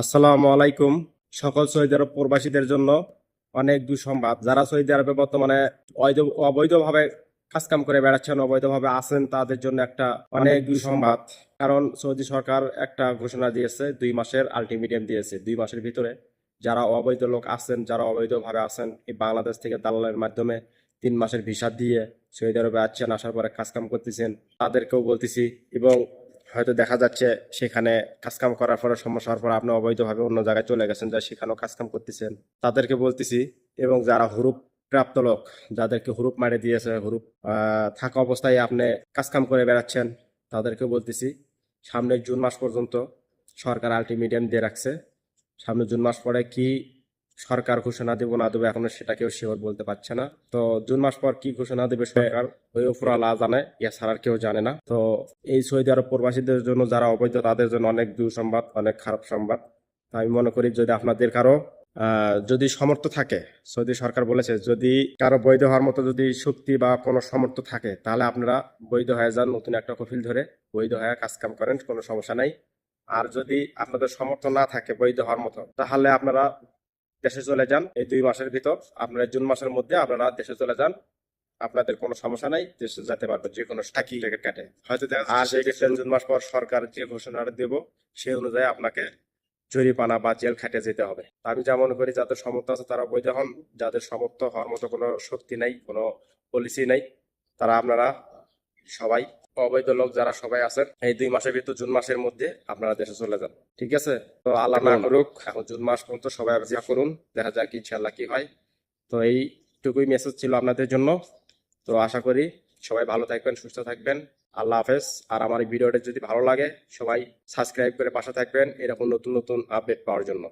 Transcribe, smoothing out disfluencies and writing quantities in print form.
আসসালামু আলাইকুম। সকল সৌদি আরব প্রবাসীদের জন্য অনেক দুঃসংবাদ। যারা সৌদি আরবে বর্তমানে অবৈধভাবে কাজকাম করে বেড়াচ্ছেন, অবৈধভাবে আছেন, তাদের জন্য একটা অনেক দুঃসংবাদ। কারণ সৌদি সরকার একটা ঘোষণা দিয়েছে, 2 মাসের আলটিমেটাম দিয়েছে। 2 মাসের ভিতরে যারা অবৈধ লোক আছেন, যারা অবৈধভাবে আছেন, এই বাংলাদেশ থেকে দালালের মাধ্যমে 3 মাসের ভিসা দিয়ে সৌদি আরবে আসছেন, আসার পরে কাজকাম করতেছেন, তাদেরকেও বলতেছি। এবং হয়তো দেখা যাচ্ছে সেখানে কাজকাম করার পরে সমস্যা হওয়ার পর আপনি অবৈধভাবে অন্য জায়গায় চলে গেছেন, যা সেখানেও কাজকাম করতেছেন, তাদেরকে বলতেছি। এবং যারা হুরুপ প্রাপ্ত লোক, যাদেরকে হুরুপ মারে দিয়েছে, হুরুপ থাকা অবস্থায় আপনি কাজকাম করে বেড়াচ্ছেন, তাদেরকে বলতেছি সামনে জুন মাস পর্যন্ত সরকার আলটিমেটাম দিয়ে রাখছে। সামনে জুন মাস পরে কি সরকার ঘোষণা দেবো না দেবো এখনো সেটা কেউ শিওর বলতে পারছে না। তো জুন মাস পর কি ঘোষণা দেবে সরকার, ওই উপরওয়ালা জানে, এছাড়া আর কেউ জানে না। তো এই সৌদি আরব প্রবাসীদের জন্য যারা অবৈধ, তাদের জন্য অনেক দুঃসংবাদ, অনেক খারাপ সংবাদ। তো আমি মনে করি যদি আপনাদের কারো যদি সামর্থ্য থাকে, সৌদি সরকার বলেছে যদি কারো বৈধ হওয়ার মতো যদি শক্তি বা কোনো সামর্থ্য থাকে, তাহলে আপনারা বৈধ হয়ে যান, নতুন একটা কফিল ধরে বৈধ হয়ে কাজ কাম করেন, কোনো সমস্যা নাই। আর যদি আপনাদের সামর্থ্য না থাকে বৈধ হওয়ার মতো, তাহলে আপনারা দেশে চলে যান। এই 2 মাসের ভিতর, আপনারা জুন মাসের মধ্যে আপনারা দেশে চলে যান। আপনাদের কোনো সমস্যা নাই, দেশে যেতে পারবেন যে কোনো টিকিট কাটে। হয়তো আর সেই ক্ষেত্রে জুন মাস পর সরকার যে ঘোষণাটা দেব, সেই অনুযায়ী আপনাকে জরিমানা বা জেল খাটে যেতে হবে। তা আমি যা মনে করি, যাদের সামর্থ্য আছে তারা বৈধ হন, যাদের সামর্থ্য হওয়ার মতো কোনো শক্তি নাই, কোনো পলিসি নাই, তারা আপনারা সবাই অবৈধ লোক যারা সবাই আছেন, এই 2 মাসের ভিতর জুন মাসের মধ্যে আপনারা দেশে চলে যান। ঠিক আছে? তো আল্লাহ না করুক, এখন জুন মাস পর্যন্ত সবাই অপেক্ষা করুন, দেখা যাক ইনশাল্লাহ কি হয়। তো এইটুকুই মেসেজ ছিল আপনাদের জন্য। তো আশা করি সবাই ভালো থাকবেন, সুস্থ থাকবেন। আল্লাহ হাফেজ। আর আমার এই ভিডিওটা যদি ভালো লাগে, সবাই সাবস্ক্রাইব করে পাশে থাকবেন এরকম নতুন নতুন আপডেট পাওয়ার জন্য।